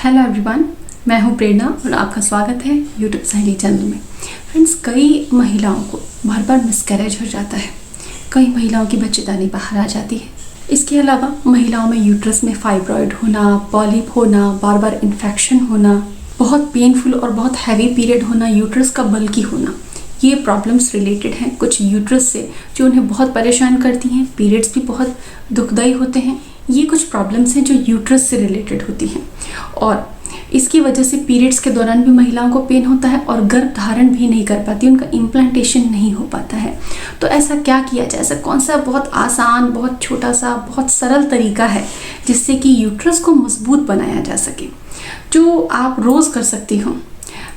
Hello everyone, मैं हूं प्रेरणा और आपका स्वागत है यूट्यूब सहेली चैनल में। फ्रेंड्स, कई महिलाओं को बार बार मिसकैरेज हो जाता है। कई महिलाओं की बच्चेदानी बाहर आ जाती है। इसके अलावा महिलाओं में यूट्रस में फाइब्रॉइड होना, पॉलिप होना, बार बार इन्फेक्शन होना, बहुत पेनफुल और बहुत हैवी पीरियड होना, यूट्रस का बल्की होना, ये प्रॉब्लम्स रिलेटेड हैं कुछ यूट्रस से जो उन्हें बहुत परेशान करती हैं। पीरियड्स भी बहुत दुखदायी होते हैं। ये कुछ प्रॉब्लम्स हैं जो यूट्रस से रिलेटेड होती हैं और इसकी वजह से पीरियड्स के दौरान भी महिलाओं को पेन होता है और गर्भ धारण भी नहीं कर पाती, उनका इम्प्लांटेशन नहीं हो पाता है। तो ऐसा क्या किया जाए? ऐसा कौन सा बहुत आसान, बहुत छोटा सा, बहुत सरल तरीका है जिससे कि यूट्रस को मजबूत बनाया जा सके, जो आप रोज़ कर सकती हो?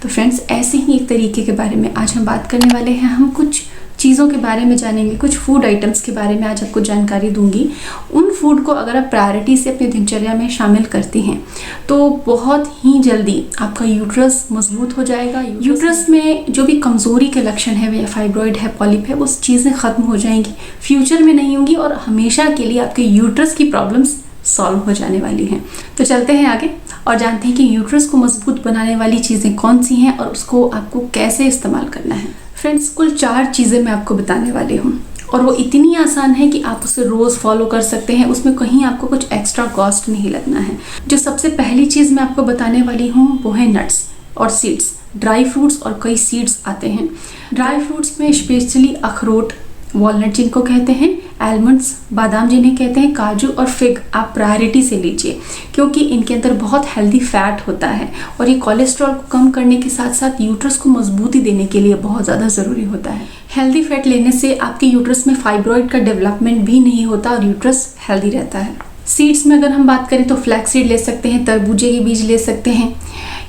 तो फ्रेंड्स, ऐसे ही एक तरीके के बारे में आज हम बात करने वाले हैं। हम कुछ चीज़ों के बारे में जानेंगे, कुछ फूड आइटम्स के बारे में आज आपको जानकारी दूंगी। उन फूड को अगर आप प्रायोरिटी से अपनी दिनचर्या में शामिल करती हैं तो बहुत ही जल्दी आपका यूट्रस मजबूत हो जाएगा। यूट्रस में जो भी कमज़ोरी के लक्षण है, या फाइब्रॉइड है, पॉलिप है, वो चीज़ें ख़त्म हो जाएंगी, फ्यूचर में नहीं होंगी और हमेशा के लिए आपके यूट्रस की प्रॉब्लम्स सॉल्व हो जाने वाली हैं। तो चलते हैं आगे और जानते हैं कि यूट्रस को मजबूत बनाने वाली चीज़ें कौन सी हैं और उसको आपको कैसे इस्तेमाल करना है। फ्रेंड्स, कुल 4 चीज़ें मैं आपको बताने वाली हूँ और वो इतनी आसान है कि आप उसे रोज़ फॉलो कर सकते हैं। उसमें कहीं आपको कुछ एक्स्ट्रा कॉस्ट नहीं लगना है। जो सबसे पहली चीज़ मैं आपको बताने वाली हूँ वो है नट्स और सीड्स। ड्राई फ्रूट्स और कई सीड्स आते हैं। ड्राई फ्रूट्स में स्पेशली अखरोट, वॉलनट जिनको कहते हैं, आलमंड्स, बादाम जिन्हें कहते हैं, काजू और फिग आप प्रायोरिटी से लीजिए क्योंकि इनके अंदर बहुत हेल्दी फैट होता है और ये कोलेस्ट्रॉल को कम करने के साथ साथ यूट्रस को मजबूती देने के लिए बहुत ज़्यादा ज़रूरी होता है। हेल्दी फैट लेने से आपके यूट्रस में फाइब्रॉइड का डेवलपमेंट भी नहीं होता और यूट्रस हेल्दी रहता है। सीड्स में अगर हम बात करें तो फ्लैक्स सीड ले सकते हैं, तरबूजे के बीज ले सकते हैं।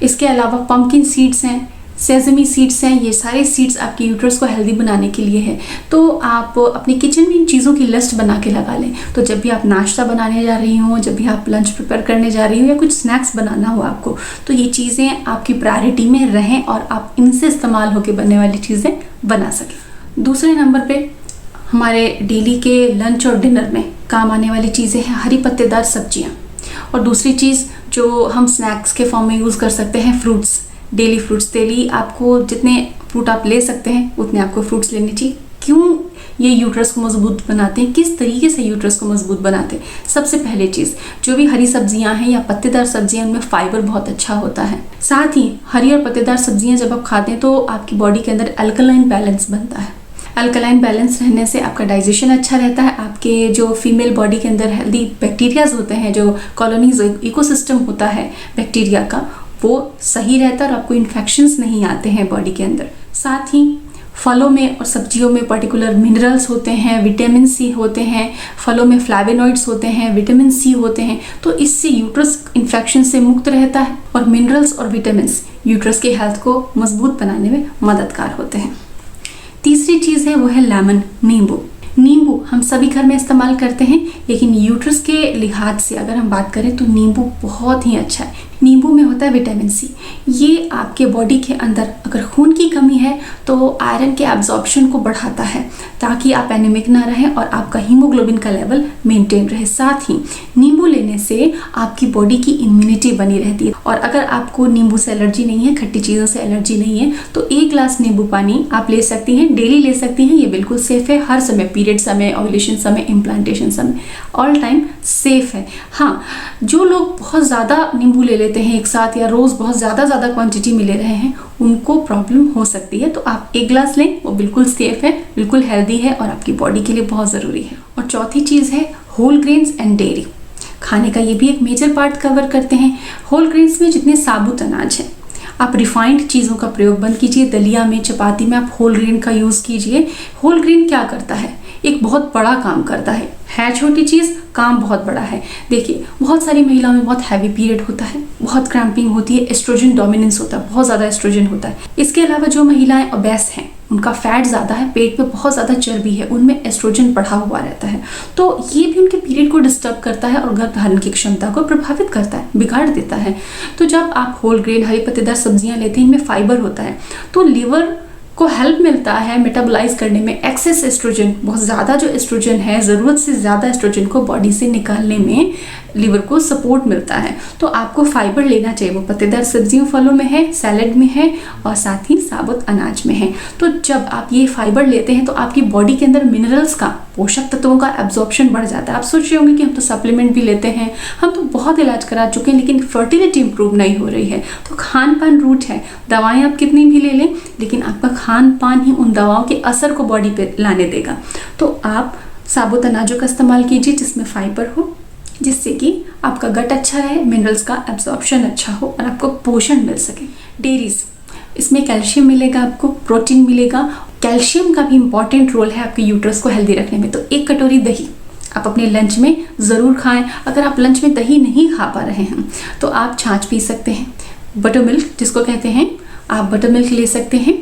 इसके अलावा पम्पकिन सीड्स हैं, सेसमी सीड्स हैं। ये सारे सीड्स आपके यूट्रस को हेल्दी बनाने के लिए है। तो आप अपने किचन में इन चीज़ों की लिस्ट बना के लगा लें। तो जब भी आप नाश्ता बनाने जा रही हो, जब भी आप लंच प्रिपेयर करने जा रही हो या कुछ स्नैक्स बनाना हो आपको, तो ये चीज़ें आपकी प्रायोरिटी में रहें और आप इनसे इस्तेमाल होकर बनने वाली चीज़ें बना सकें। दूसरे नंबर पे हमारे डेली के लंच और डिनर में काम आने वाली चीज़ें हैं हरी पत्तेदार सब्जियाँ। और दूसरी चीज़ जो हम स्नैक्स के फॉर्म में यूज़ कर सकते हैं, फ्रूट्स, डेली फ्रूट्स। डेली आपको जितने फ्रूट आप ले सकते हैं उतने आपको फ्रूट्स लेने चाहिए। क्यों ये यूट्रस को मजबूत बनाते हैं, किस तरीके से यूट्रस को मजबूत बनाते हैं? सबसे पहले चीज़, जो भी हरी सब्जियां हैं या पत्तेदार सब्जियां, उनमें फाइबर बहुत अच्छा होता है। साथ ही हरी और पत्तेदार सब्जियां जब आप खाते हैं तो आपकी बॉडी के अंदर अल्कलाइन बैलेंस बनता है। अल्कलाइन बैलेंस रहने से आपका डाइजेशन अच्छा रहता है। आपके जो फीमेल बॉडी के अंदर हेल्दी बैक्टीरियाज होते हैं, जो कॉलोनीज इकोसिस्टम होता है बैक्टीरिया का, वो सही रहता है और आपको इन्फेक्शंस नहीं आते हैं बॉडी के अंदर। साथ ही फलों में और सब्जियों में पर्टिकुलर मिनरल्स होते हैं, विटामिन सी होते हैं, फलों में फ्लैवेनॉइड्स होते हैं, विटामिन सी होते हैं। तो इससे यूट्रस इन्फेक्शन से मुक्त रहता है और मिनरल्स और विटामिन्स यूट्रस की हेल्थ को मजबूत बनाने में मददगार होते हैं। तीसरी चीज़ है वो है लेमन, नींबू। नींबू हम सभी घर में इस्तेमाल करते हैं, लेकिन यूट्रस के लिहाज से अगर हम बात करें तो नींबू बहुत ही अच्छा है। नींबू में होता है विटामिन सी। ये आपके बॉडी के अंदर अगर खून की कमी है तो आयरन के एब्जॉर्प्शन को बढ़ाता है ताकि आप एनीमिक ना रहें और आपका हीमोग्लोबिन का लेवल मेंटेन रहे। साथ ही नींबू लेने से आपकी बॉडी की इम्यूनिटी बनी रहती है। और अगर आपको नींबू से एलर्जी नहीं है, खट्टी चीज़ों से एलर्जी नहीं है, तो 1 ग्लास नींबू पानी आप ले सकती हैं, डेली ले सकती हैं। ये बिल्कुल सेफ़ है, हर समय, पीरियड समय, ओव्यूलेशन समय, इम्प्लांटेशन समय, ऑल टाइम सेफ है। हाँ, जो लोग बहुत ज़्यादा नींबू ले लेते हैं एक साथ या रोज़ बहुत ज़्यादा क्वांटिटी में ले रहे हैं, उनको प्रॉब्लम हो सकती है। तो आप 1 ग्लास लें, वो बिल्कुल सेफ है, बिल्कुल हेल्दी है और आपकी बॉडी के लिए बहुत ज़रूरी है। और चौथी चीज़ है होल ग्रेन्स एंड डेयरी। खाने का ये भी एक मेजर पार्ट कवर करते हैं। होल ग्रेन्स में जितने साबुत अनाज हैं, आप रिफाइंड चीज़ों का प्रयोग बंद कीजिए। दलिया में, चपाती में आप होल ग्रेन का यूज़ कीजिए। होल ग्रेन क्या करता है? एक बहुत बड़ा काम करता है छोटी चीज़, काम बहुत बड़ा है। देखिए, बहुत सारी महिलाओं में बहुत हैवी पीरियड होता है, बहुत क्रैम्पिंग होती है, एस्ट्रोजन डोमिनेंस होता है, बहुत ज़्यादा एस्ट्रोजन होता है। इसके अलावा जो महिलाएं ओबेस हैं, उनका फैट ज़्यादा है, पेट पे बहुत ज़्यादा चर्बी है, उनमें एस्ट्रोजन बढ़ा हुआ रहता है, तो ये भी उनके पीरियड को डिस्टर्ब करता है और गर्भ धारण की क्षमता को प्रभावित करता है, बिगाड़ देता है। तो जब आप होल ग्रेन हरी पत्तेदार सब्जियां लेते हैं, इनमें फाइबर होता है, तो लिवर को हेल्प मिलता है मेटाबोलाइज करने में। एक्सेस एस्ट्रोजन, बहुत ज़्यादा जो एस्ट्रोजन है, ज़रूरत से ज़्यादा एस्ट्रोजन को बॉडी से निकालने में लिवर को सपोर्ट मिलता है। तो आपको फाइबर लेना चाहिए, वो पत्तेदार सब्जियों फलों में है, सैलेड में है और साथ ही साबुत अनाज में है। तो जब आप ये फाइबर लेते हैं तो आपकी बॉडी के अंदर मिनरल्स का, पोषक तत्वों का एब्जॉर्प्शन बढ़ जाता है। आप सोच रहे होंगे कि हम तो सप्लीमेंट भी लेते हैं, हम तो बहुत इलाज करा चुके हैं लेकिन फर्टिलिटी इंप्रूव नहीं हो रही है। तो खान पान रूट है, दवाएं आप कितनी भी ले लें लेकिन आपका खान पान ही उन दवाओं के असर को बॉडी पे लाने देगा। तो आप साबुत अनाजों का इस्तेमाल कीजिए जिसमें फाइबर हो, जिससे कि आपका गट अच्छा रहे, मिनरल्स का एब्जॉर्प्शन अच्छा हो और आपको पोषण मिल सके। डेयरीज, इसमें कैल्शियम मिलेगा, आपको प्रोटीन मिलेगा। कैल्शियम का भी इंपॉर्टेंट रोल है आपके यूट्रस को हेल्दी रखने में। तो 1 कटोरी दही आप अपने लंच में ज़रूर खाएं। अगर आप लंच में दही नहीं खा पा रहे हैं तो आप छाछ पी सकते हैं, बटर मिल्क जिसको कहते हैं, आप बटर मिल्क ले सकते हैं।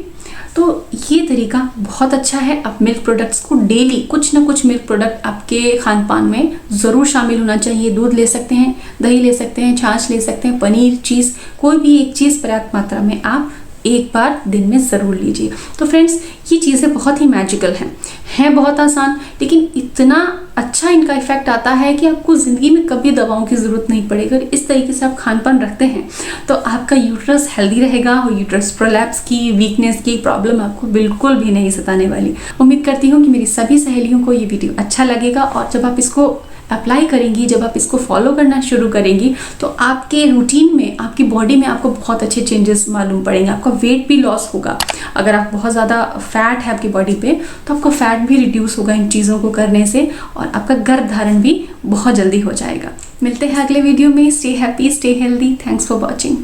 तो ये तरीका बहुत अच्छा है। आप मिल्क प्रोडक्ट्स को डेली कुछ ना कुछ मिल्क प्रोडक्ट आपके खान पान में ज़रूर शामिल होना चाहिए। दूध ले सकते हैं, दही ले सकते हैं, छाछ ले सकते हैं, पनीर, चीज़, कोई भी एक चीज़ पर्याप्त मात्रा में आप एक बार दिन में ज़रूर लीजिए। तो फ्रेंड्स, ये चीज़ें बहुत ही मैजिकल हैं बहुत आसान, लेकिन इतना अच्छा इनका इफेक्ट आता है कि आपको ज़िंदगी में कभी दवाओं की ज़रूरत नहीं पड़ेगी। अगर इस तरीके से आप खान पान रखते हैं तो आपका यूट्रस हेल्दी रहेगा और यूट्रस प्रोलैप्स की, वीकनेस की प्रॉब्लम आपको बिल्कुल भी नहीं सताने वाली। उम्मीद करती हूँ कि मेरी सभी सहेलियों को ये वीडियो अच्छा लगेगा और जब आप इसको अप्लाई करेंगी, जब आप इसको फॉलो करना शुरू करेंगी तो आपके रूटीन में, आपकी बॉडी में आपको बहुत अच्छे चेंजेस मालूम पड़ेंगे। आपका वेट भी लॉस होगा। अगर आप बहुत ज़्यादा फैट है आपकी बॉडी पे तो आपका फैट भी रिड्यूस होगा इन चीज़ों को करने से और आपका गर्भ धारण भी बहुत जल्दी हो जाएगा। मिलते हैं अगले वीडियो में। Stay happy, stay healthy. Thanks for watching.